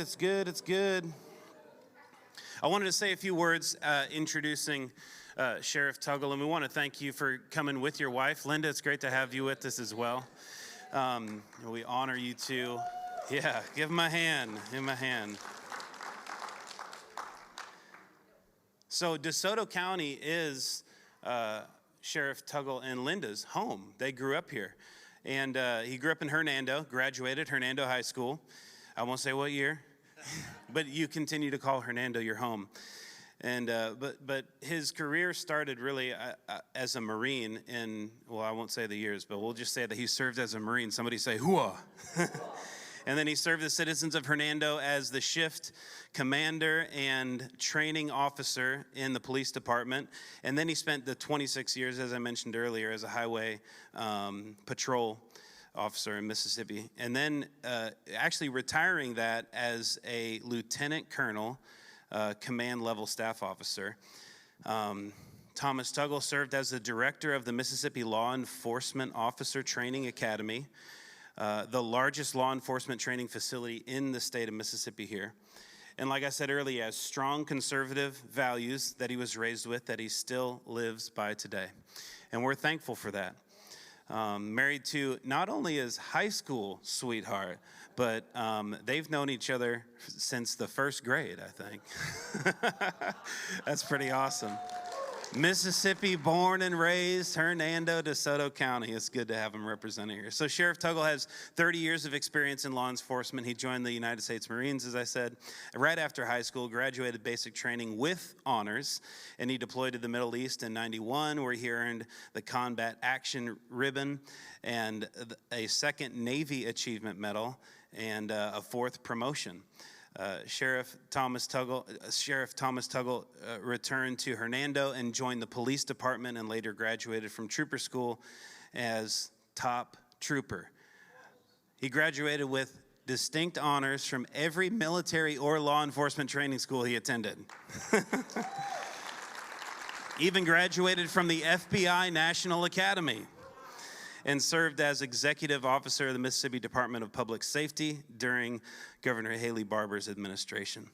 It's good, it's good. I wanted to say a few words introducing Sheriff Tuggle, and we want to thank you for coming with your wife. Linda, it's great to have you with us as well. We honor you too. Yeah, give him a hand, give him a hand. So DeSoto County is Sheriff Tuggle and Linda's home. They grew up here. And he grew up in Hernando, graduated Hernando High School. I won't say what year, but you continue to call Hernando your home. And but his career started really as a Marine in, well, I won't say the years, but we'll just say that he served as a Marine. Somebody say, hooah. And then he served the citizens of Hernando as the shift commander and training officer in the police department. And then he spent the 26 years, as I mentioned earlier, as a highway patrol officer in Mississippi. And then actually retiring that as a lieutenant colonel, command level staff officer. Thomas Tuggle served as the director of the Mississippi Law Enforcement Officer Training Academy, the largest law enforcement training facility in the state of Mississippi here. And like I said earlier, he has strong conservative values that he was raised with that he still lives by today. And we're thankful for that. Married to not only his high school sweetheart, but they've known each other since the first grade, I think. That's pretty awesome. Mississippi born and raised, Hernando, DeSoto County. It's good to have him representing here. So Sheriff Tuggle has 30 years of experience in law enforcement. He joined the United States Marines, as I said, right after high school, graduated basic training with honors, and he deployed to the Middle East in '91, where he earned the Combat Action Ribbon and a second Navy Achievement Medal and a fourth promotion. Sheriff Thomas Tuggle returned to Hernando and joined the police department and later graduated from trooper school as top trooper. He graduated with distinct honors from every military or law enforcement training school he attended. Even graduated from the FBI National Academy and served as executive officer of the Mississippi Department of Public Safety during Governor Haley Barbour's administration.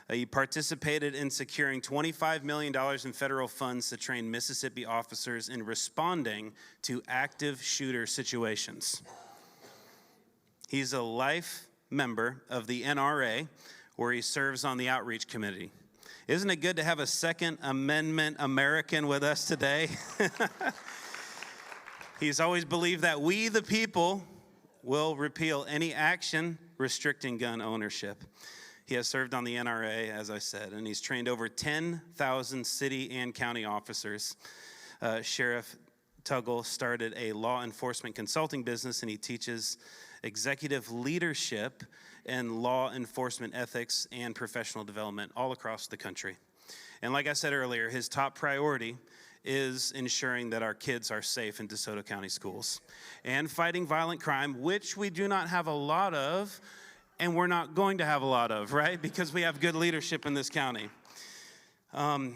He participated in securing $25 million in federal funds to train Mississippi officers in responding to active shooter situations. He's a life member of the NRA, where he serves on the outreach committee. Isn't it good to have a Second Amendment American with us today? He's always believed that we, the people, will repeal any action restricting gun ownership. He has served on the NRA, as I said, and he's trained over 10,000 city and county officers. Sheriff Tuggle started a law enforcement consulting business, and he teaches executive leadership and law enforcement ethics and professional development all across the country. And like I said earlier, his top priority is ensuring that our kids are safe in DeSoto County schools and fighting violent crime, which we do not have a lot of, and we're not going to have a lot of, right? Because we have good leadership in this county. I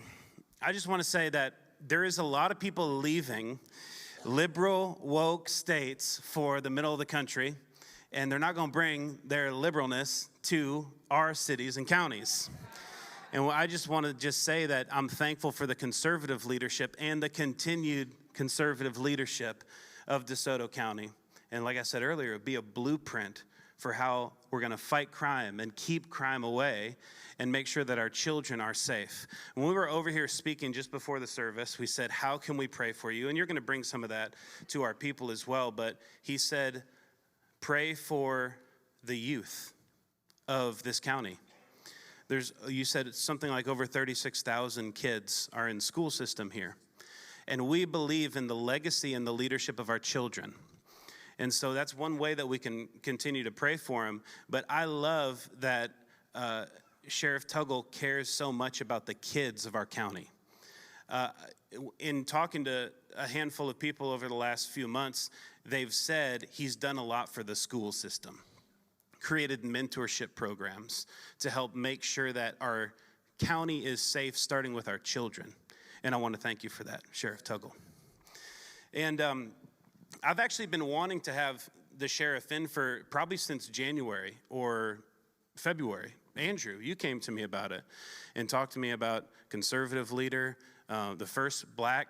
just want to say that there is a lot of people leaving liberal, woke states for the middle of the country, and they're not going to bring their liberalness to our cities and counties. And I just want to just say that I'm thankful for the conservative leadership and the continued conservative leadership of DeSoto County. And like I said earlier, it'd be a blueprint for how we're going to fight crime and keep crime away and make sure that our children are safe. When we were over here speaking just before the service, we said, how can we pray for you? And you're going to bring some of that to our people as well. But he said, pray for the youth of this county. You said it's something like over 36,000 kids are in school system here. And we believe in the legacy and the leadership of our children. And so that's one way that we can continue to pray for them. But I love that Sheriff Tuggle cares so much about the kids of our county. In talking to a handful of people over the last few months, they've said he's done a lot for the school system. Created mentorship programs to help make sure that our county is safe, starting with our children. And I want to thank you for that, Sheriff Tuggle. And I've actually been wanting to have the sheriff in for probably since January or February Andrew, you came to me about it and talked to me about conservative leader, the first black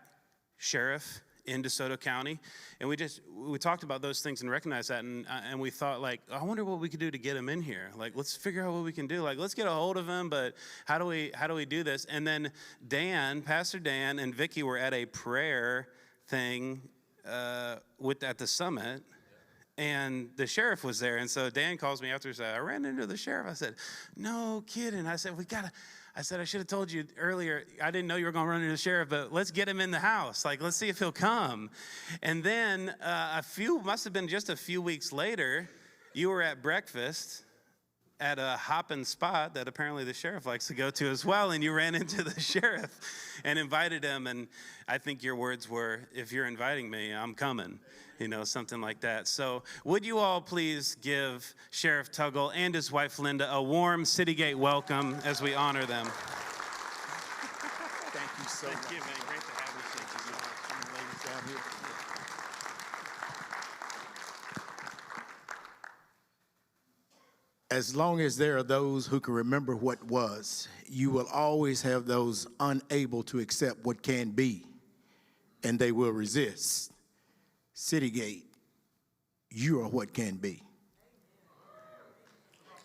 sheriff in DeSoto County. And we talked about those things and recognized that. And we thought, like, I wonder what we could do to get him in here. Like, let's figure out what we can do. Like, let's get a hold of him, but how do we do this? And then Pastor Dan and Vicky were at a prayer thing at the summit. And the sheriff was there. And so Dan calls me after and said, I ran into the sheriff. I said, no kidding. I said, I should have told you earlier, I didn't know you were going to run into the sheriff, but let's get him in the house. Like, let's see if he'll come. And then must have been just a few weeks later, you were at breakfast at a hopping spot that apparently the sheriff likes to go to as well, and you ran into the sheriff and invited him. And I think your words were, if you're inviting me, I'm coming. Something like that. So would you all please give Sheriff Tuggle and his wife Linda a warm CityGate welcome as we honor them. Thank you so much. Thank you, man. Great to have you. Ladies down here. As long as there are those who can remember what was, you will always have those unable to accept what can be, and they will resist. CityGate, you are what can be.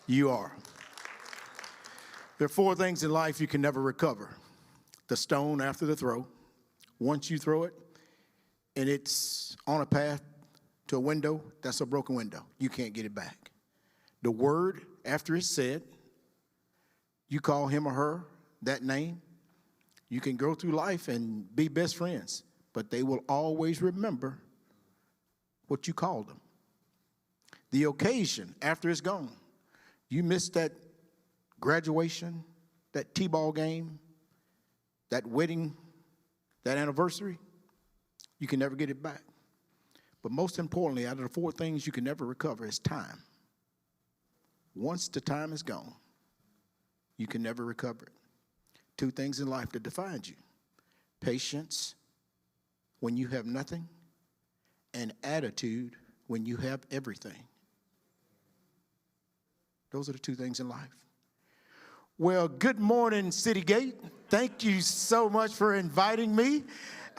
You are. There are 4 things in life you can never recover. The stone after the throw. Once you throw it and it's on a path to a window, that's a broken window. You can't get it back. The word after it's said, you call him or her that name. You can go through life and be best friends, but they will always remember what you called them. The occasion after it's gone. You missed that graduation, that T-ball game, that wedding, that anniversary. You can never get it back. But most importantly, out of the 4 things you can never recover is time. Once the time is gone, you can never recover it. 2 things in life that defines you. Patience when you have nothing, and attitude when you have everything. Those are the 2 things in life. Well, good morning, CityGate. Thank you so much for inviting me.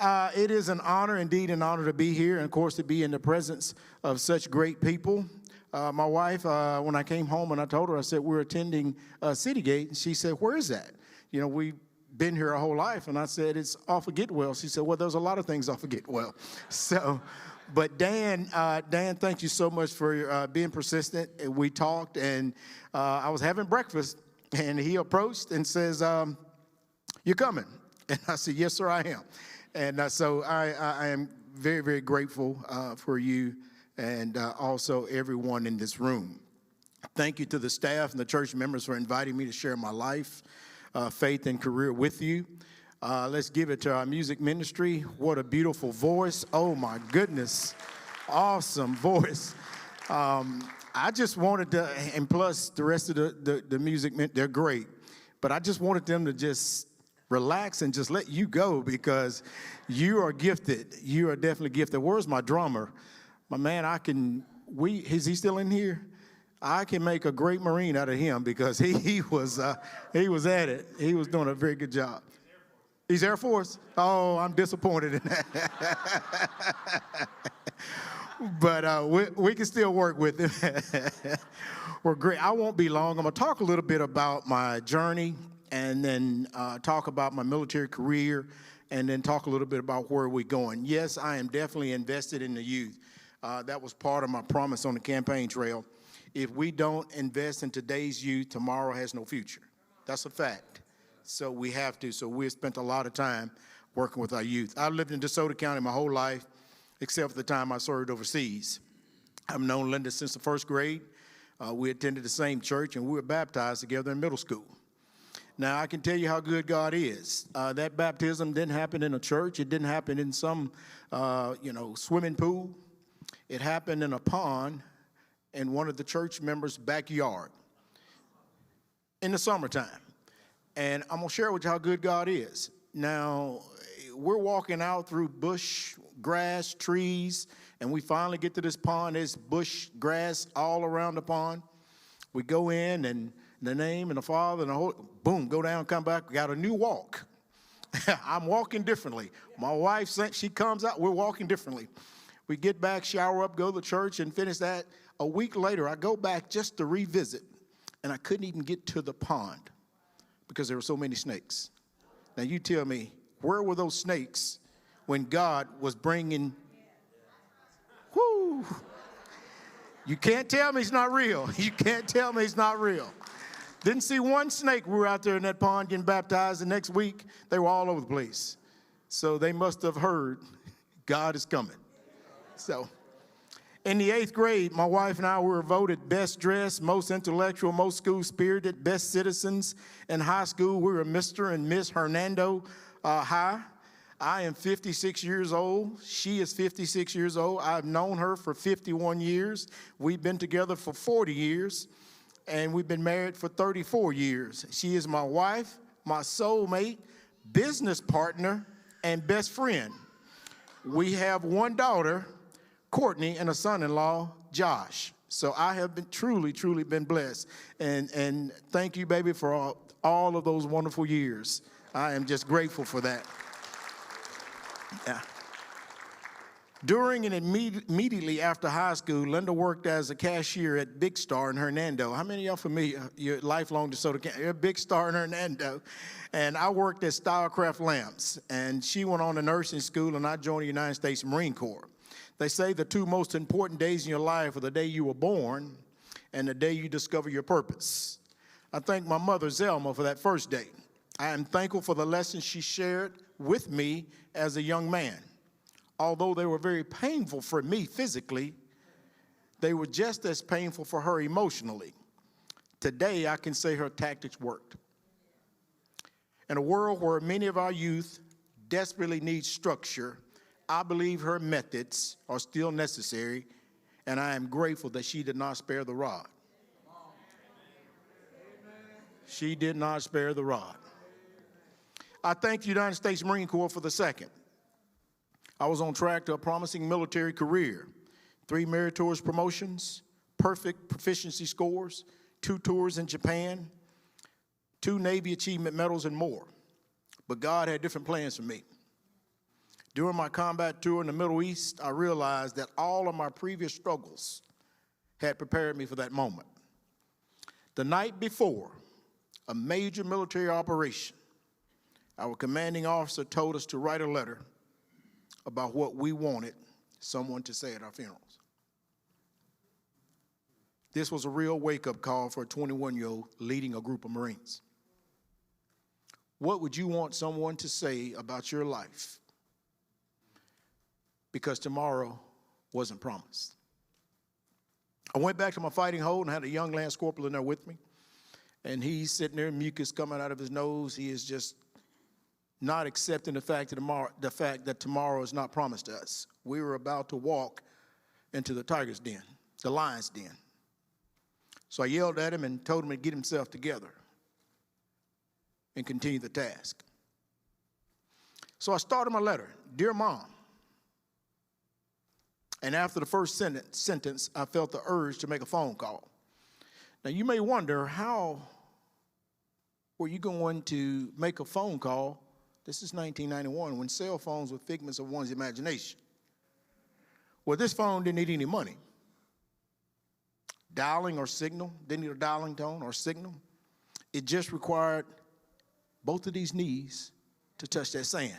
It is an honor, indeed an honor to be here, and of course to be in the presence of such great people. My wife, when I came home and I told her, I said, we're attending CityGate, and she said, where is that? We've been here our whole life, and I said, it's off of Getwell. She said, well, there's a lot of things off of Getwell. But Dan, thank you so much for being persistent. We talked, and I was having breakfast, and he approached and says, you're coming. And I said, yes, sir, I am. And so I am very, very grateful for you and also everyone in this room. Thank you to the staff and the church members for inviting me to share my life, faith, and career with you. Let's give it to our music ministry. What a beautiful voice. Oh, my goodness. Awesome voice. I just wanted to, and plus the rest of the music, they're great. But I just wanted them to just relax and just let you go because you are gifted. You are definitely gifted. Where's my drummer? My man, is he still in here? I can make a great Marine out of him because he was at it. He was doing a very good job. He's Air Force? Oh, I'm disappointed in that. But we can still work with him. We're great. I won't be long. I'm going to talk a little bit about my journey and then talk about my military career and then talk a little bit about where we're going. Yes, I am definitely invested in the youth. That was part of my promise on the campaign trail. If we don't invest in today's youth, tomorrow has no future. That's a fact. So we have to. So we spent a lot of time working with our youth. I've lived in DeSoto County my whole life, except for the time I served overseas. I've known Linda since the 1st grade. We attended the same church, and we were baptized together in middle school. Now, I can tell you how good God is. That baptism didn't happen in a church. It didn't happen in some, swimming pool. It happened in a pond in one of the church members' backyard in the summertime. And I'm going to share with you how good God is. Now, we're walking out through bush, grass, trees, and we finally get to this pond. There's bush, grass all around the pond. We go in, and in the name and the Father and the Holy, boom, go down, come back, got a new walk. I'm walking differently. My wife, she comes out, we're walking differently. We get back, shower up, go to church, and finish that. A week later, I go back just to revisit, and I couldn't even get to the pond because there were so many snakes. Now, you tell me, where were those snakes when God was bringing, whoo. You can't tell me it's not real. You can't tell me it's not real. Didn't see one snake. We were out there in that pond getting baptized. The next week, they were all over the place. So they must have heard God is coming. So in the 8th grade, my wife and I were voted best dressed, most intellectual, most school-spirited, best citizens. In high school, we were Mr. and Miss Hernando High. I am 56 years old. She is 56 years old. I've known her for 51 years. We've been together for 40 years, and we've been married for 34 years. She is my wife, my soulmate, business partner, and best friend. We have one daughter, Courtney, and a son-in-law, Josh. So I have been truly been blessed. And thank you, baby, for all of those wonderful years. I am just grateful for that. Yeah. During and immediately after high school, Linda worked as a cashier at Big Star in Hernando. How many of y'all familiar? You're lifelong DeSoto County. You're Big Star in Hernando. And I worked at Stylecraft Lamps. And she went on to nursing school, and I joined the United States Marine Corps. They say the two most important days in your life are the day you were born and the day you discover your purpose. I thank my mother, Zelma, for that first day. I am thankful for the lessons she shared with me as a young man. Although they were very painful for me physically, they were just as painful for her emotionally. Today, I can say her tactics worked. In a world where many of our youth desperately need structure, I believe her methods are still necessary, and I am grateful that she did not spare the rod. She did not spare the rod. I thank the United States Marine Corps for the second. I was on track to a promising military career, 3 meritorious promotions, perfect proficiency scores, 2 tours in Japan, 2 Navy Achievement Medals, and more. But God had different plans for me. During my combat tour in the Middle East, I realized that all of my previous struggles had prepared me for that moment. The night before a major military operation, our commanding officer told us to write a letter about what we wanted someone to say at our funerals. This was a real wake-up call for a 21-year-old leading a group of Marines. What would you want someone to say about your life? Because tomorrow wasn't promised. I went back to my fighting hold and had a young Lance Corporal in there with me. And he's sitting there, mucus coming out of his nose. He is just not accepting the fact that tomorrow is not promised to us. We were about to walk into the tiger's den, the lion's den. So I yelled at him and told him to get himself together and continue the task. So I started my letter, Dear Mom. And after the first sentence, I felt the urge to make a phone call. Now, you may wonder, how were you going to make a phone call? This is 1991, when cell phones were figments of one's imagination. Well, this phone didn't need any money. Dialing or signal, didn't need a dialing tone or signal. It just required both of these knees to touch that sand.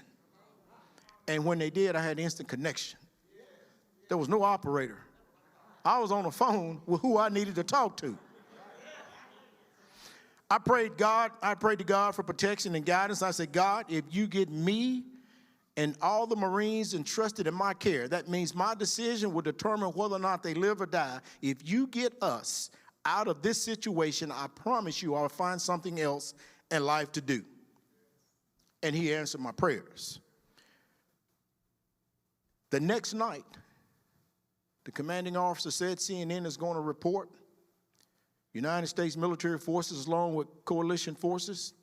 And when they did, I had instant connection. There was no operator. I was on the phone with who I needed to talk to. I prayed to God for protection and guidance. I said, God, if you get me and all the Marines entrusted in my care, that means my decision will determine whether or not they live or die. If you get us out of this situation, I promise you I'll find something else in life to do. And he answered my prayers. The next night, the commanding officer said CNN is going to report United States military forces, along with coalition forces,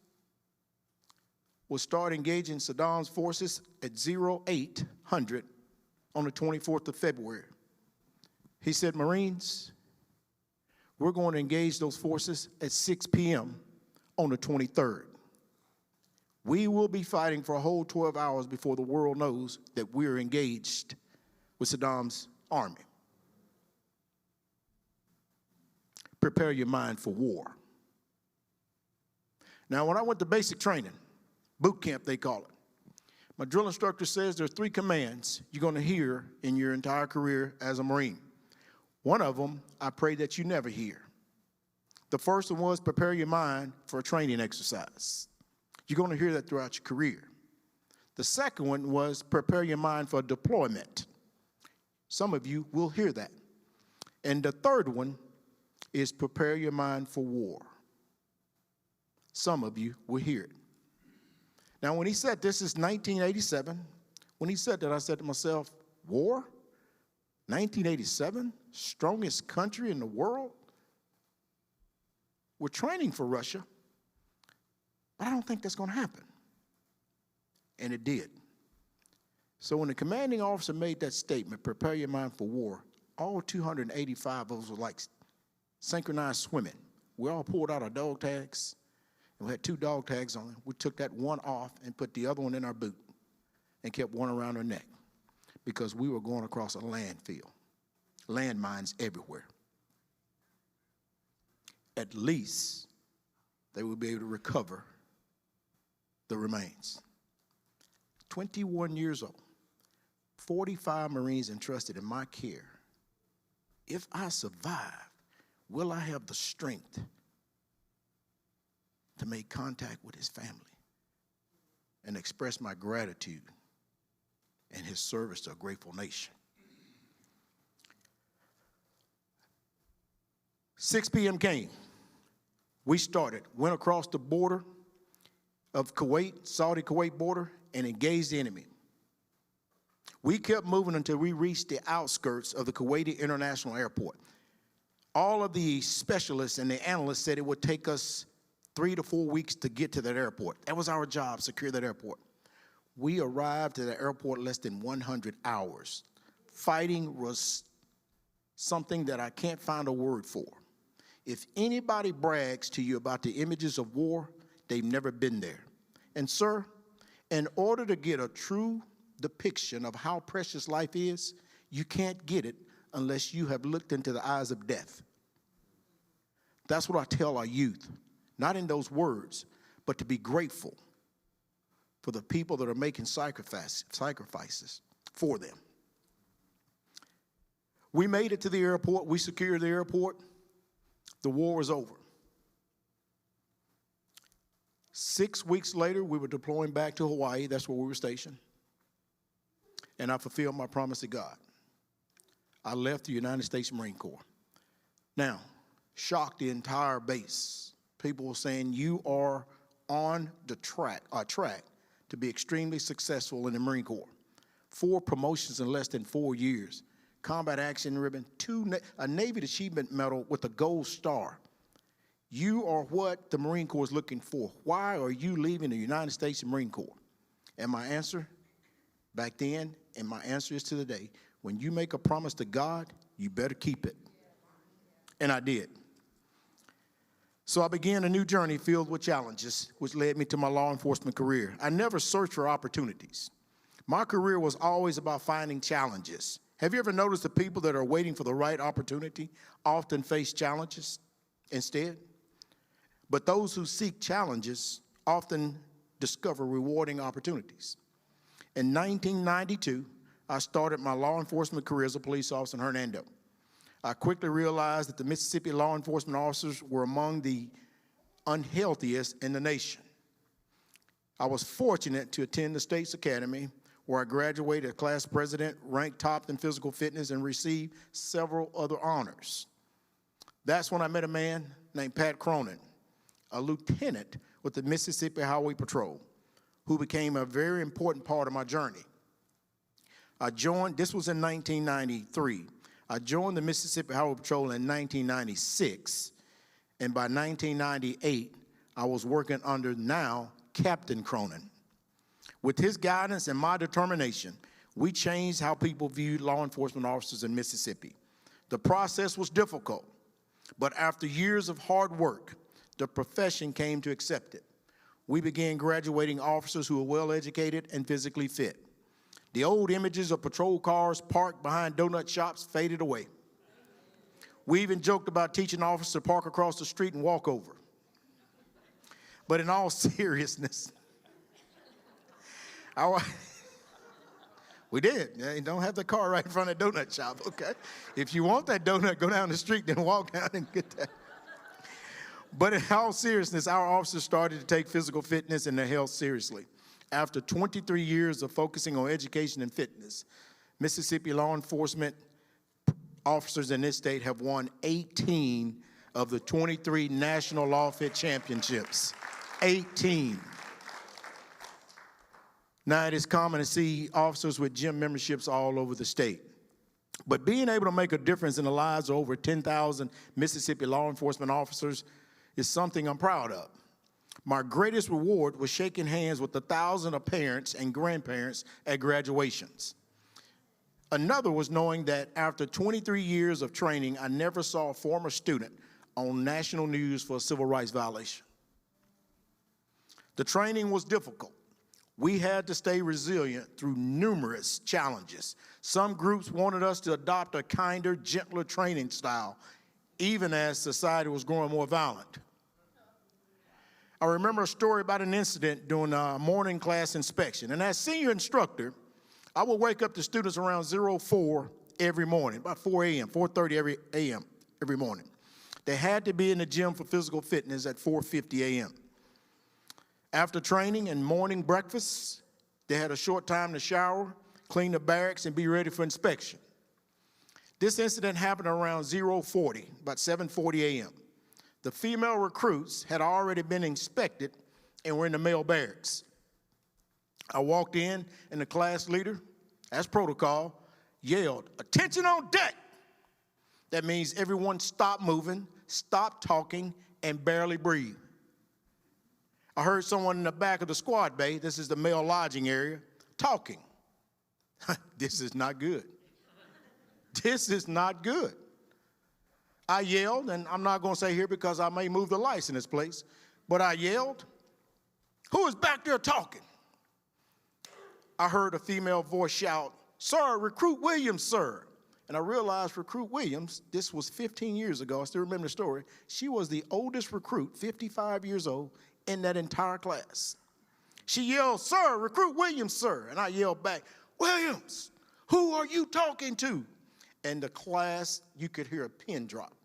will start engaging Saddam's forces at 0800 on the 24th of February. He said, Marines, We're going to engage those forces at 6 p.m. on the 23rd. We will be fighting for a whole 12 hours before the world knows that we're engaged with Saddam's army. Prepare your mind for war. Now, when I went to basic training, boot camp they call it, my drill instructor says there are 3 commands you're going to hear in your entire career as a Marine. One of them, I pray that you never hear. The first one was prepare your mind for a training exercise. You're going to hear that throughout your career. The second one was prepare your mind for deployment. Some of you will hear that. And the third one is prepare your mind for war. Some of you will hear it. Now, when he said this is 1987, when he said that, I said to myself, war? 1987? Strongest country in the world? We're training for Russia, but I don't think that's going to happen. And it did. So when the commanding officer made that statement, prepare your mind for war, all 285 of us were like synchronized swimming. We all pulled out our dog tags, and we had 2 dog tags on. We took that one off and put the other one in our boot and kept one around our neck because we were going across a landfill, landmines everywhere. At least they would be able to recover the remains. 21 years old, 45 Marines entrusted in my care. If I survive, will I have the strength to make contact with his family and express my gratitude and his service to a grateful nation? 6 p.m. came. We started, went across the border of Kuwait, Saudi-Kuwait border, and engaged the enemy. We kept moving until we reached the outskirts of the Kuwaiti International Airport. All of the specialists and the analysts said it would take us 3 to 4 weeks to get to that airport. That was our job, secure that airport. We arrived at the airport less than 100 hours. Fighting was something that I can't find a word for. If anybody brags to you about the images of war, they've never been there. And sir, in order to get a true depiction of how precious life is, you can't get it unless you have looked into the eyes of death. That's what I tell our youth, not in those words, but to be grateful for the people that are making sacrifices for them. We made it to the airport. We secured the airport. The war was over. 6 weeks later, we were deploying back to Hawaii. That's where we were stationed. And I fulfilled my promise to God. I left the United States Marine Corps. Now, shocked the entire base. People were saying, you are on the track to be extremely successful in the Marine Corps. 4 promotions in less than 4 years. Combat Action Ribbon, a Navy Achievement Medal with a Gold Star. You are what the Marine Corps is looking for. Why are you leaving the United States Marine Corps? And my answer back then, and my answer is to the day, when you make a promise to God, you better keep it. And I did. So I began a new journey filled with challenges, which led me to my law enforcement career. I never searched for opportunities. My career was always about finding challenges. Have you ever noticed the people that are waiting for the right opportunity often face challenges instead? But those who seek challenges often discover rewarding opportunities. In 1992, I started my law enforcement career as a police officer in Hernando. I quickly realized that the Mississippi law enforcement officers were among the unhealthiest in the nation. I was fortunate to attend the State's Academy, where I graduated as class president, ranked top in physical fitness, and received several other honors. That's when I met a man named Pat Cronin, a lieutenant with the Mississippi Highway Patrol, who became a very important part of my journey. This was in 1993. I joined the Mississippi Highway Patrol in 1996, and by 1998, I was working under now Captain Cronin. With his guidance and my determination, we changed how people viewed law enforcement officers in Mississippi. The process was difficult, But after years of hard work, the profession came to accept it. We began graduating officers who were well-educated and physically fit. The old images of patrol cars parked behind donut shops faded away. We even joked about teaching officers to park across the street and walk over. But in all seriousness, we did. You don't have the car right in front of the donut shop, okay? If you want that donut, go down the street, then walk down and get that. But in all seriousness, our officers started to take physical fitness and their health seriously. After 23 years of focusing on education and fitness, Mississippi law enforcement officers in this state have won 18 of the 23 National Law Fit Championships. 18. Now, it is common to see officers with gym memberships all over the state. But being able to make a difference in the lives of over 10,000 Mississippi law enforcement officers is something I'm proud of. My greatest reward was shaking hands with 1,000 of parents and grandparents at graduations. Another was knowing that after 23 years of training, I never saw a former student on national news for a civil rights violation. The training was difficult. We had to stay resilient through numerous challenges. Some groups wanted us to adopt a kinder, gentler training style, even as society was growing more violent. I remember a story about an incident during a morning class inspection. And as senior instructor, I would wake up the students around 04 every morning, about 4 a.m., 4:30 a.m. every morning. They had to be in the gym for physical fitness at 4:50 a.m. After training and morning breakfast, they had a short time to shower, clean the barracks, and be ready for inspection. This incident happened around 0:40, about 7:40 a.m. The female recruits had already been inspected and were in the male barracks. I walked in, and the class leader, as protocol, yelled, "Attention on deck!" That means everyone stop moving, stop talking, and barely breathe. I heard someone in the back of the squad bay, this is the male lodging area, talking. This is not good. This is not good. I yelled, and I'm not going to say here because I may move the lights in this place, but I yelled, "Who is back there talking?" I heard a female voice shout, "Sir, Recruit Williams, sir." And I realized Recruit Williams, this was 15 years ago, I still remember the story, she was the oldest recruit, 55 years old, in that entire class. She yelled, "Sir, Recruit Williams, sir." And I yelled back, "Williams, who are you talking to?" And the class, you could hear a pin drop.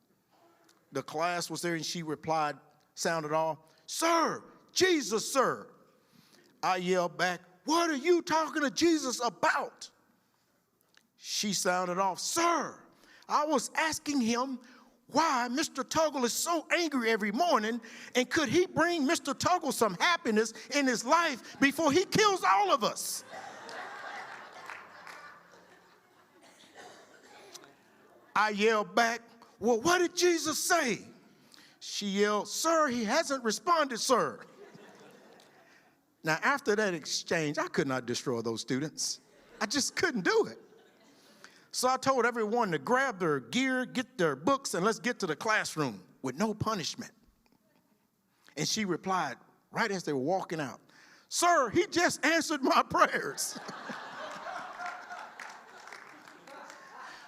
The class was there and she replied, sounded off, "Sir, Jesus, sir." I yelled back, "What are you talking to Jesus about?" She sounded off, "Sir, I was asking him why Mr. Tuggle is so angry every morning, and could he bring Mr. Tuggle some happiness in his life before he kills all of us?" I yelled back, "Well, what did Jesus say?" She yelled, "Sir, he hasn't responded, sir." Now, after that exchange, I could not destroy those students. I just couldn't do it. So I told everyone to grab their gear, get their books, and let's get to the classroom with no punishment. And she replied, right as they were walking out, "Sir, he just answered my prayers."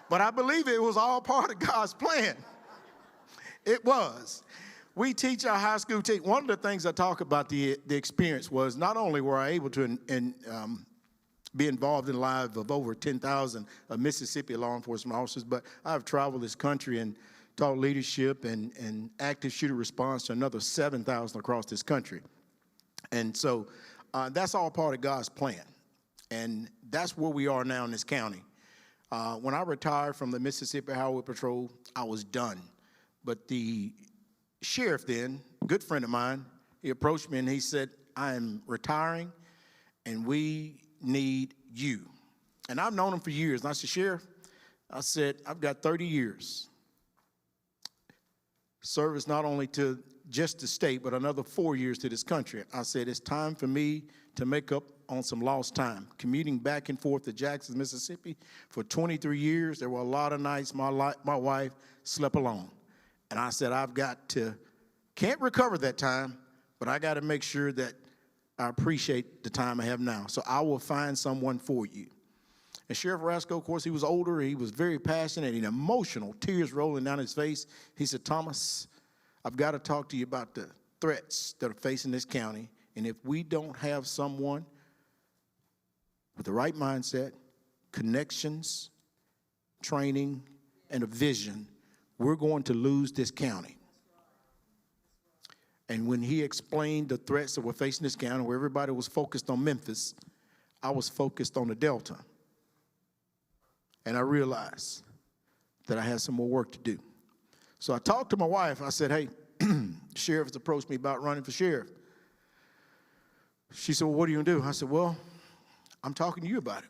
But I believe it was all part of God's plan. It was. We teach our high school team. One of the things I talk about the experience was not only were I able to be involved in the lives of over 10,000 Mississippi law enforcement officers, but I've traveled this country and taught leadership and active shooter response to another 7,000 across this country. And so that's all part of God's plan. And that's where we are now in this county. When I retired from the Mississippi Highway Patrol, I was done. But the sheriff then, a good friend of mine, he approached me and he said, "I am retiring and we need you." And I've known him for years. And I said, "Sheriff," I said, "I've got 30 years service not only to just the state, but another 4 years to this country." I said, "It's time for me to make up on some lost time." Commuting back and forth to Jackson, Mississippi for 23 years, there were a lot of nights my wife slept alone. And I said, can't recover that time, but I got to make sure that I appreciate the time I have now. So I will find someone for you. And Sheriff Rasco, of course, he was older. He was very passionate and emotional, tears rolling down his face. He said, Thomas, I've got to talk to you about the threats that are facing this county. And if we don't have someone with the right mindset, connections, training, and a vision, we're going to lose this county. And when he explained the threats that were facing this county, where everybody was focused on Memphis, I was focused on the Delta. And I realized that I had some more work to do. So I talked to my wife. I said, hey, the sheriff has approached me about running for sheriff. She said, well, what are you going to do? I said, well, I'm talking to you about it.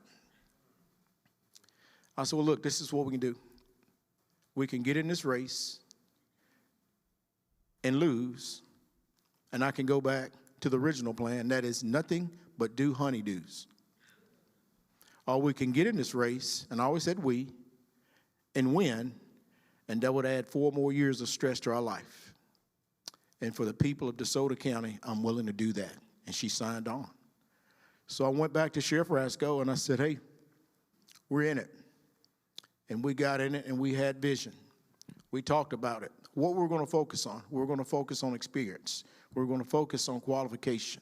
I said, well, look, this is what we can do. We can get in this race and lose, and I can go back to the original plan. That is nothing but do honeydews. Or we can get in this race, and I always said we, and win, and that would add 4 more years of stress to our life. And for the people of DeSoto County, I'm willing to do that. And she signed on. So I went back to Sheriff Rasco, and I said, hey, we're in it. And we got in it, and we had vision. We talked about it. What we're going to focus on. We're going to focus on experience. We're going to focus on qualification.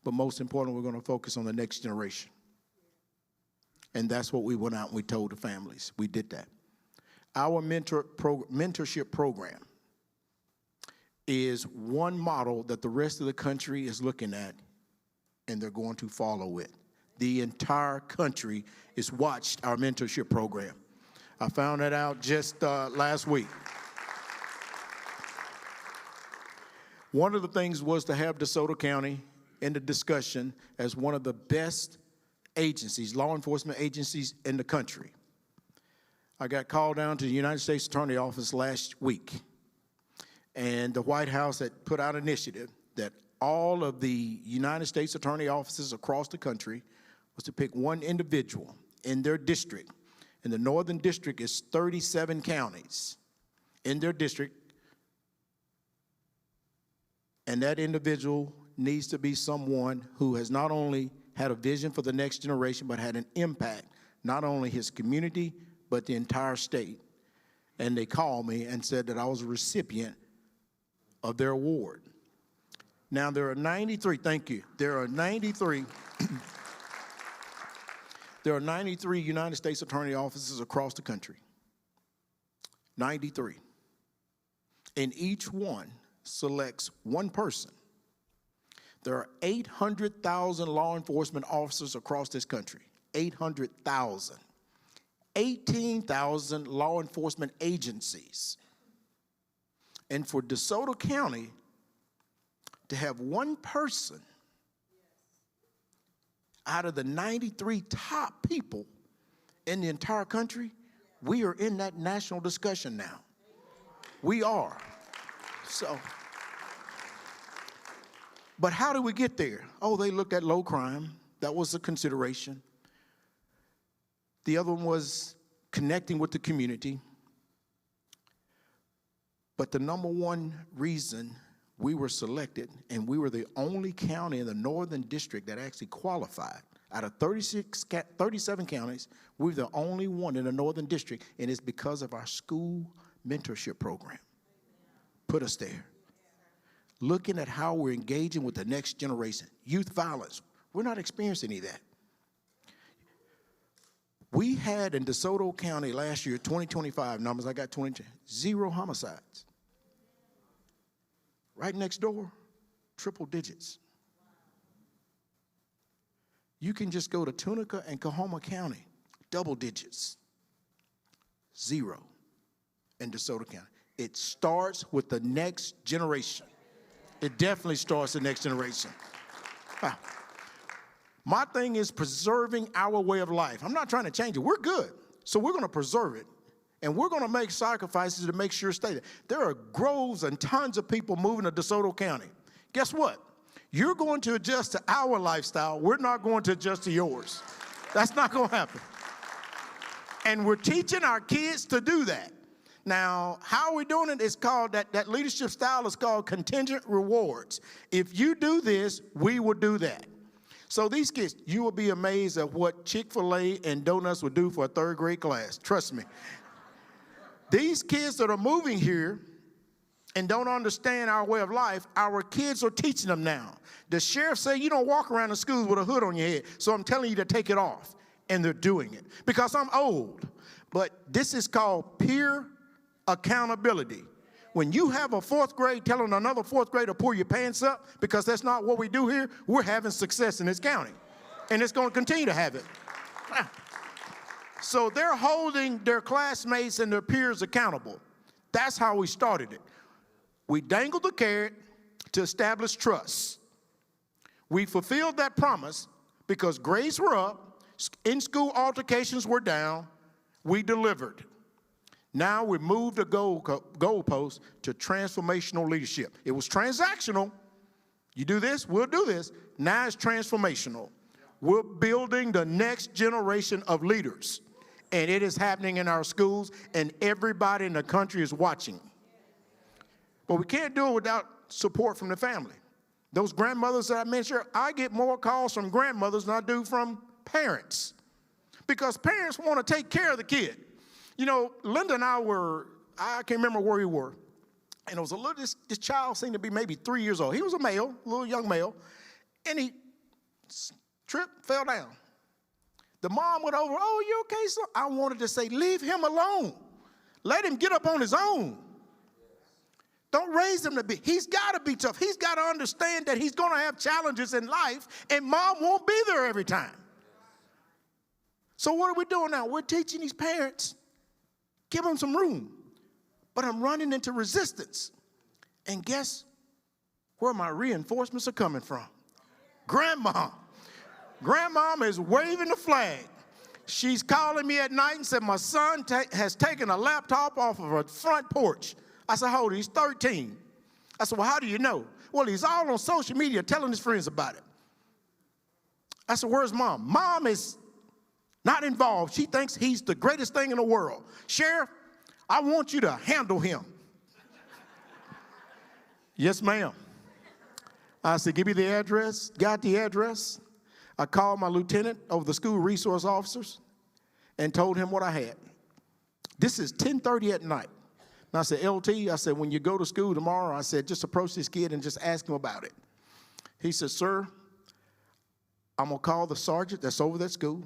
But most importantly, we're going to focus on the next generation. And that's what we went out and we told the families. We did that. Our mentorship program is one model that the rest of the country is looking at, and they're going to follow it. The entire country has watched our mentorship program. I found that out just last week. One of the things was to have DeSoto County in the discussion as one of the best agencies, law enforcement agencies in the country. I got called down to the United States Attorney Office last week, and the White House had put out an initiative that all of the United States Attorney offices across the country was to pick one individual in their district. And the Northern District is 37 counties in their district. And that individual needs to be someone who has not only had a vision for the next generation, but had an impact, not only his community, but the entire state. And they called me and said that I was a recipient of their award. Now, there are 93, thank you. There are 93 United States Attorney offices across the country. 93. And each one selects one person. There are 800,000 law enforcement officers across this country. 800,000. 18,000 law enforcement agencies. And for DeSoto County to have one person out of the 93 top people in the entire country, we are in that national discussion now. We are. So, but how do we get there? Oh, they looked at low crime. That was a consideration. The other one was connecting with the community. But the number one reason we were selected, and we were the only county in the Northern District that actually qualified. Out of 37 counties, we're the only one in the Northern District, and it's because of our school mentorship program. Put us there. Looking at how we're engaging with the next generation. Youth violence, we're not experiencing any of that. We had in DeSoto County last year, 2025 numbers, I got 0 homicides. Right next door, triple digits. You can just go to Tunica and Coahoma County, double digits. 0 in DeSoto County. It starts with the next generation. It definitely starts the next generation. My thing is preserving our way of life. I'm not trying to change it. We're good. So we're going to preserve it. And we're going to make sacrifices to make sure it stays there. There are groves and tons of people moving to DeSoto County. Guess what? You're going to adjust to our lifestyle. We're not going to adjust to yours. That's not going to happen. And we're teaching our kids to do that. Now, how are we doing it? It's called, that leadership style is called contingent rewards. If you do this, we will do that. So these kids, you will be amazed at what Chick-fil-A and donuts will do for a third grade class. Trust me. These kids that are moving here and don't understand our way of life, our kids are teaching them now. The sheriff said you don't walk around the schools with a hood on your head, so I'm telling you to take it off. And they're doing it because I'm old. But this is called peer accountability. When you have a fourth grade telling another fourth grader to pull your pants up, because that's not what we do here, we're having success in this county. And it's going to continue to have it. So they're holding their classmates and their peers accountable. That's how we started it. We dangled the carrot to establish trust. We fulfilled that promise because grades were up, in-school altercations were down, we delivered. Now we moved the goalpost to transformational leadership. It was transactional. You do this, we'll do this. Now it's transformational. We're building the next generation of leaders. And it is happening in our schools, and everybody in the country is watching. But we can't do it without support from the family. Those grandmothers that I mentioned, I get more calls from grandmothers than I do from parents. Because parents want to take care of the kid. You know, Linda and I can't remember where we were. And it was this child seemed to be maybe 3 years old. He was a male, a little young male. And he tripped, fell down. The mom went over, oh, you okay, son? I wanted to say, leave him alone. Let him get up on his own. Don't raise him to be. He's got to be tough. He's got to understand that he's going to have challenges in life, and mom won't be there every time. So what are we doing now? We're teaching these parents, give them some room. But I'm running into resistance. And guess where my reinforcements are coming from? Grandma. Grandmom is waving the flag. She's calling me at night and said, my son has taken a laptop off of a front porch. I said, how old? He's 13. I said, well, how do you know? Well, he's all on social media telling his friends about it. I said, where's mom? Mom is not involved. She thinks he's the greatest thing in the world. Sheriff, I want you to handle him. Yes, ma'am. I said, give me the address. Got the address. I called my lieutenant of the school resource officers and told him what I had. This is 10:30 at night. And I said, LT, I said, when you go to school tomorrow, I said, just approach this kid and just ask him about it. He said, sir, I'm going to call the sergeant that's over that school,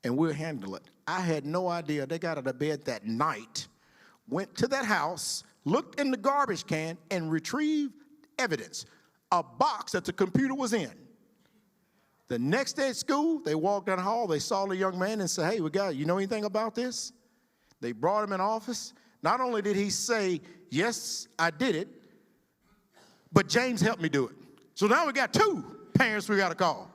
and we'll handle it. I had no idea. They got out of bed that night, went to that house, looked in the garbage can, and retrieved evidence, a box that the computer was in. The next day at school, they walked down the hall, they saw the young man and said, hey, you know anything about this? They brought him in office. Not only did he say, yes, I did it, but James helped me do it. So now we got two parents we got to call.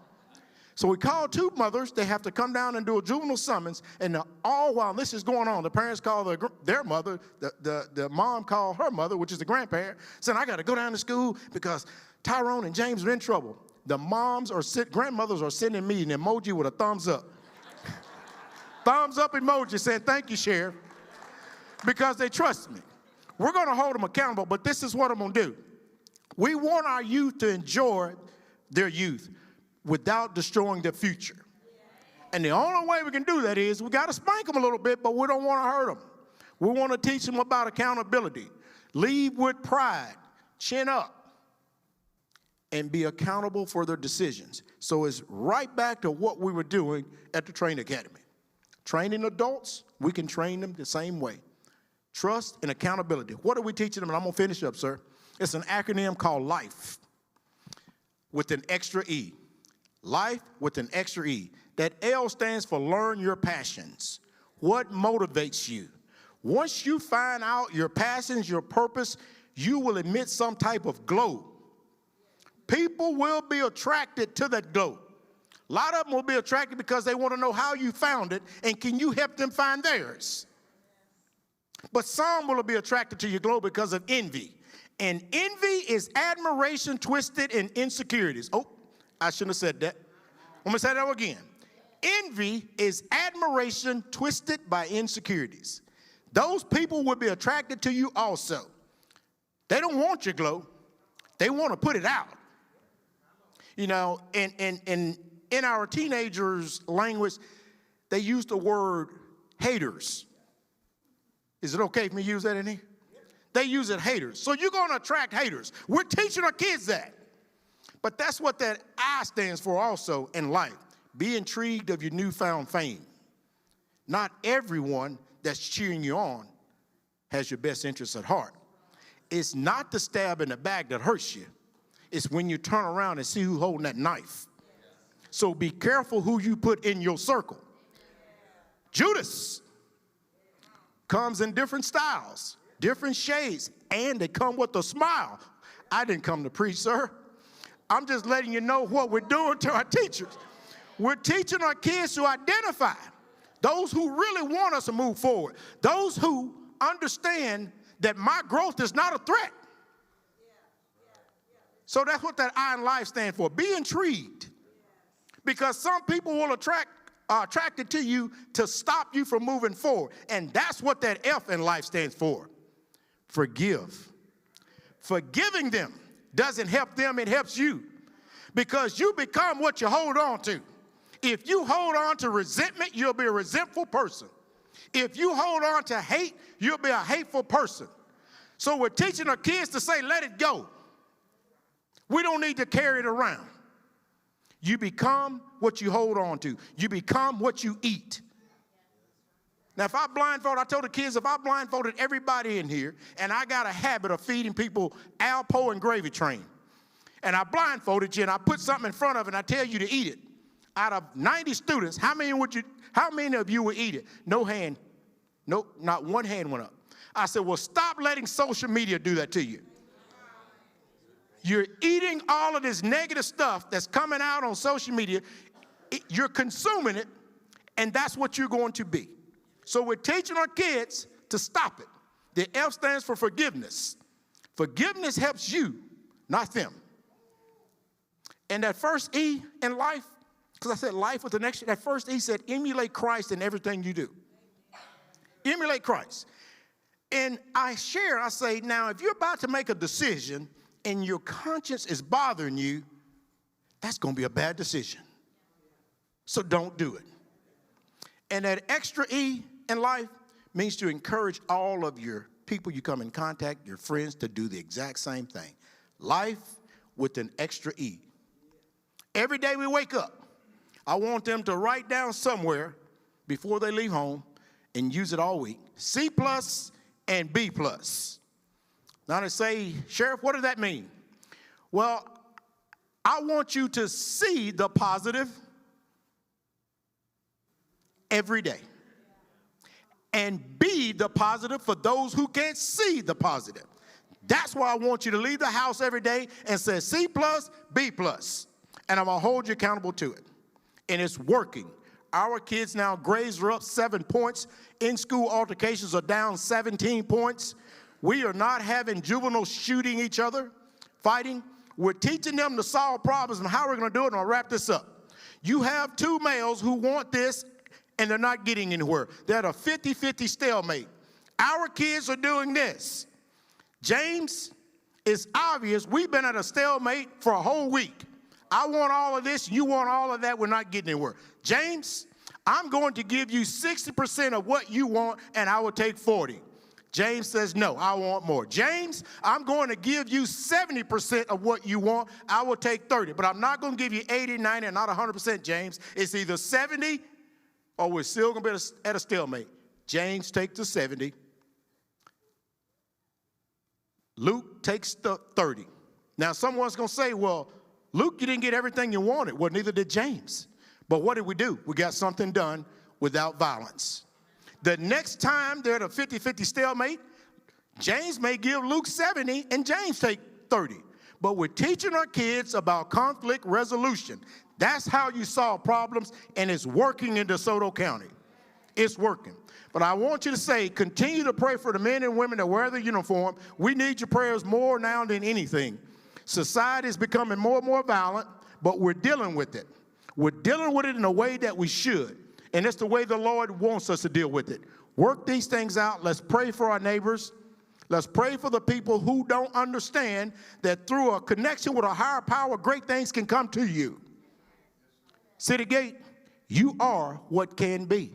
So we called two mothers. They have to come down and do a juvenile summons. And all while this is going on, the parents call their mother, the mom called her mother, which is the grandparent, saying, I got to go down to school because Tyrone and James are in trouble. The grandmothers are sending me an emoji with a thumbs up. Thumbs up emoji saying, thank you, Sheriff, because they trust me. We're going to hold them accountable, but this is what I'm going to do. We want our youth to enjoy their youth without destroying their future. And the only way we can do that is we got to spank them a little bit, but we don't want to hurt them. We want to teach them about accountability. Lead with pride, chin up, and be accountable for their decisions. So it's right back to what we were doing at the training academy. Training adults, we can train them the same way. Trust and accountability. What are we teaching them? And I'm going to finish up, sir. It's an acronym called LIFE with an extra E. Life with an extra E. That L stands for learn your passions. What motivates you? Once you find out your passions, your purpose, you will emit some type of glow. People will be attracted to that glow. A lot of them will be attracted because they want to know how you found it and can you help them find theirs. But some will be attracted to your glow because of envy. And envy is admiration twisted in insecurities. Oh, I shouldn't have said that. I'm going to say that again. Envy is admiration twisted by insecurities. those people will be attracted to you also. They don't want your glow. They want to put it out. You know, in our teenagers' language, they use the word haters. Is it okay for me to use that in here? They use it haters. So you're going to attract haters. We're teaching our kids that. But that's what that I stands for also in life. Be intrigued of your newfound fame. Not everyone that's cheering you on has your best interests at heart. It's not the stab in the back that hurts you. It's when you turn around and see who's holding that knife. So be careful who you put in your circle. Judas comes in different styles, different shades, and they come with a smile. I didn't come to preach, sir. I'm just letting you know what we're doing to our teachers. We're teaching our kids to identify those who really want us to move forward, those who understand that my growth is not a threat. So that's what that I in life stands for. Be intrigued. Because some people will attracted to you to stop you from moving forward. And that's what that F in life stands for. Forgive. Forgiving them doesn't help them, it helps you. Because you become what you hold on to. If you hold on to resentment, you'll be a resentful person. If you hold on to hate, you'll be a hateful person. So we're teaching our kids to say, let it go. We don't need to carry it around. You become what you hold on to. You become what you eat. Now, if I told the kids, if I blindfolded everybody in here, and I got a habit of feeding people Alpo and gravy train, and I blindfolded you, and I put something in front of it, and I tell you to eat it, out of 90 students, how many of you would eat it? No hand. Nope, not one hand went up. I said, well, stop letting social media do that to you. You're eating all of this negative stuff that's coming out on social media. You're consuming it, and that's what you're going to be. So we're teaching our kids to stop it. The F stands for forgiveness. Forgiveness helps you, not them. And that first E in life, because I said life with an extra, that first E said emulate Christ in everything you do. Emulate Christ. And I say, now, if you're about to make a decision and your conscience is bothering you, that's going to be a bad decision. So don't do it. And that extra E in life means to encourage all of your people you come in contact, your friends, to do the exact same thing. Life with an extra E. Every day we wake up, I want them to write down somewhere before they leave home and use it all week, C+ and B+. Now they say, Sheriff, what does that mean? Well, I want you to see the positive every day and be the positive for those who can't see the positive. That's why I want you to leave the house every day and say C+, B+, and I'm going to hold you accountable to it. And it's working. Our kids now, grades are up 7 points. In-school altercations are down 17 points. We are not having juveniles shooting each other, fighting. We're teaching them to solve problems and how we're going to do it, and I'll wrap this up. You have two males who want this, and they're not getting anywhere. They're at a 50-50 stalemate. Our kids are doing this. James, it's obvious we've been at a stalemate for a whole week. I want all of this, you want all of that, we're not getting anywhere. James, I'm going to give you 60% of what you want, and I will take 40. James says, no, I want more. James, I'm going to give you 70% of what you want. I will take 30. But I'm not going to give you 80, 90, and not 100%, James. It's either 70 or we're still going to be at a stalemate. James takes the 70. Luke takes the 30. Now, someone's going to say, well, Luke, you didn't get everything you wanted. Well, neither did James. But what did we do? We got something done without violence. The next time they're at a 50-50 stalemate, James may give Luke 70 and James take 30. But we're teaching our kids about conflict resolution. That's how you solve problems, and it's working in DeSoto County. It's working. But I want you to say, continue to pray for the men and women that wear the uniform. We need your prayers more now than anything. Society is becoming more and more violent, but we're dealing with it. We're dealing with it in a way that we should. And it's the way the Lord wants us to deal with it. work these things out. Let's pray for our neighbors. Let's pray for the people who don't understand that through a connection with a higher power, great things can come to you. CityGate, you are what can be.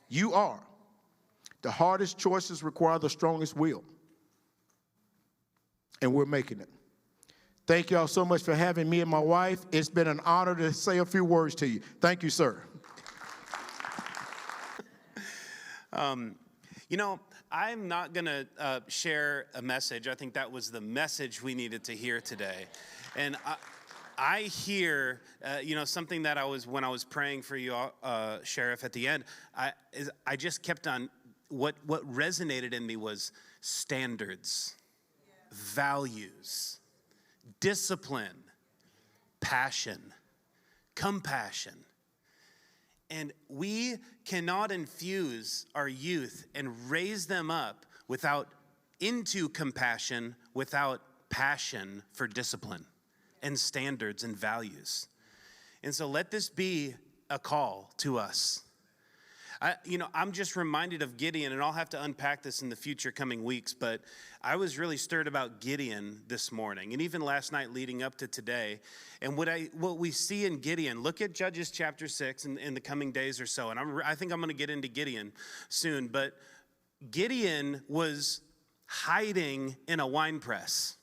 You are. The hardest choices require the strongest will. And we're making it. Thank y'all so much for having me and my wife. It's been an honor to say a few words to you. Thank you, sir. You know, I'm not going to share a message. I think that was the message we needed to hear today. And I hear, something that when I was praying for you, Sheriff, at the end, I just kept on, what resonated in me was standards, values, discipline, passion, compassion. And we cannot infuse our youth and raise them up into compassion without passion for discipline and standards and values. And so let this be a call to us. I'm just reminded of Gideon, and I'll have to unpack this in the future coming weeks, but I was really stirred about Gideon this morning, and even last night leading up to today. And what we see in Gideon, look at Judges chapter 6 in the coming days or so, and I think I'm going to get into Gideon soon, but Gideon was hiding in a wine press,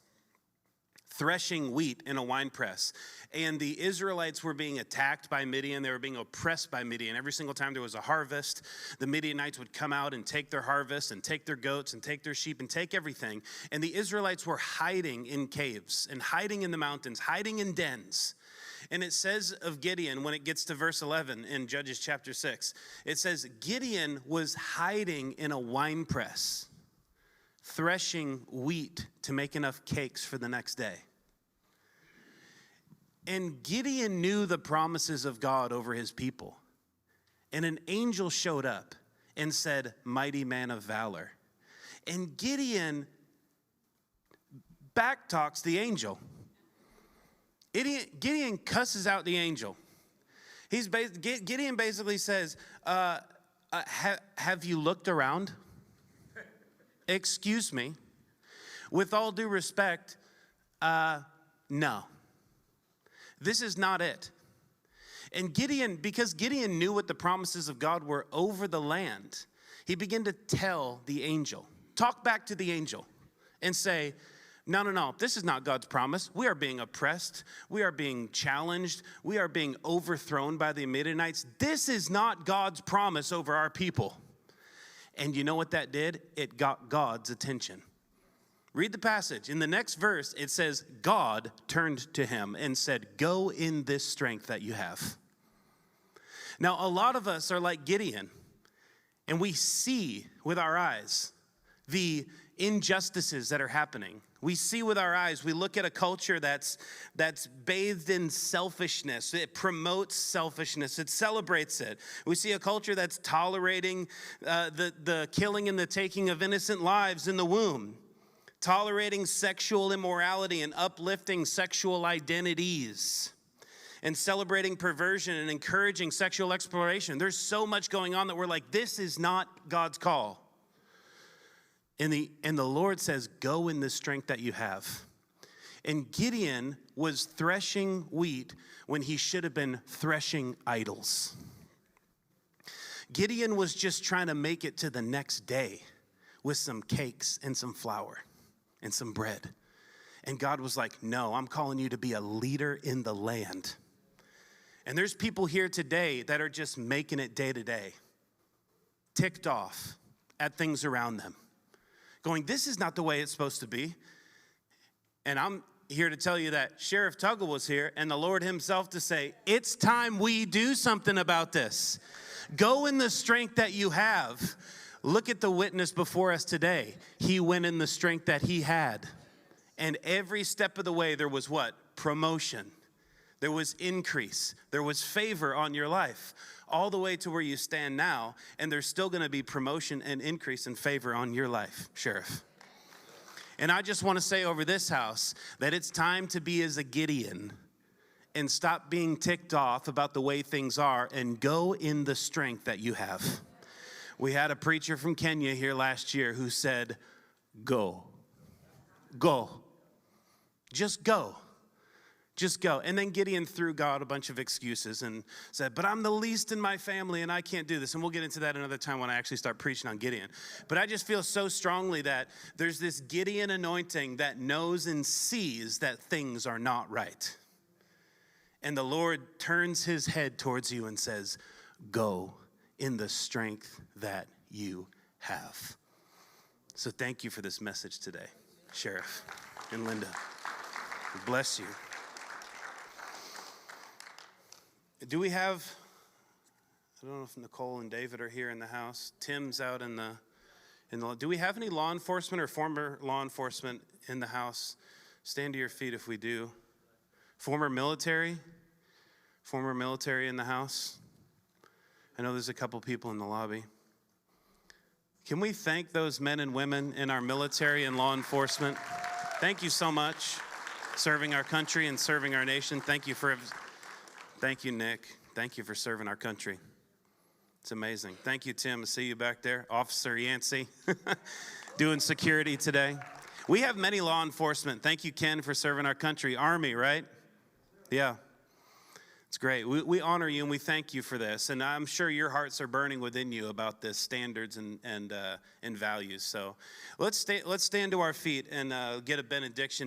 threshing wheat in a wine press. And the Israelites were being attacked by Midian. They were being oppressed by Midian. Every single time there was a harvest, the Midianites would come out and take their harvest and take their goats and take their sheep and take everything. And the Israelites were hiding in caves and hiding in the mountains, hiding in dens. And it says of Gideon, when it gets to verse 11 in Judges chapter 6, it says, Gideon was hiding in a wine press, threshing wheat to make enough cakes for the next day. And Gideon knew the promises of God over his people. And an angel showed up and said, mighty man of valor. And Gideon backtalks the angel. Gideon cusses out the angel. Gideon basically says, have you looked around? Excuse me. With all due respect, no. This is not it. And Gideon, because Gideon knew what the promises of God were over the land, he began to tell the angel, talk back to the angel and say, no, this is not God's promise. We are being oppressed. We are being challenged. We are being overthrown by the Midianites. This is not God's promise over our people. And you know what that did? It got God's attention. Read the passage. In the next verse, it says, God turned to him and said, go in this strength that you have. Now, a lot of us are like Gideon, and we see with our eyes the injustices that are happening. We see with our eyes, we look at a culture that's bathed in selfishness. It promotes selfishness. It celebrates it. We see a culture that's tolerating the killing and the taking of innocent lives in the womb, tolerating sexual immorality and uplifting sexual identities, and celebrating perversion and encouraging sexual exploration. There's so much going on that we're like, this is not God's call. And the Lord says, go in the strength that you have. And Gideon was threshing wheat when he should have been threshing idols. Gideon was just trying to make it to the next day with some cakes and some flour and some bread. And God was like, no, I'm calling you to be a leader in the land. And there's people here today that are just making it day to day, ticked off at things around them, going, this is not the way it's supposed to be. And I'm here to tell you that Sheriff Tuggle was here and the Lord himself to say, it's time we do something about this. Go in the strength that you have. Look at the witness before us today. He went in the strength that he had. And every step of the way, there was what? Promotion. There was increase. There was favor on your life. All the way to where you stand now. And there's still going to be promotion and increase and favor on your life, Sheriff. And I just want to say over this house that it's time to be as a Gideon and stop being ticked off about the way things are and go in the strength that you have. We had a preacher from Kenya here last year who said, go. Go. Just go. Just go. And then Gideon threw God a bunch of excuses and said, but I'm the least in my family and I can't do this. And we'll get into that another time when I actually start preaching on Gideon. But I just feel so strongly that there's this Gideon anointing that knows and sees that things are not right. And the Lord turns his head towards you and says, go in the strength that you have. So thank you for this message today, Sheriff and Linda. Bless you. Do we have, I don't know if Nicole and David are here in the house. Tim's out in the, do we have any law enforcement or former law enforcement in the house? Stand to your feet if we do. Former military in the house. I know there's a couple people in the lobby. Can we thank those men and women in our military and law enforcement? Thank you so much, serving our country and serving our nation. Thank you, Nick. Thank you for serving our country. It's amazing. Thank you, Tim. I see you back there. Officer Yancey, doing security today. We have many law enforcement. Thank you, Ken, for serving our country. Army, right? Yeah. It's great. We honor you and we thank you for this. And I'm sure your hearts are burning within you about this standards and values. So let's stand to our feet and get a benediction.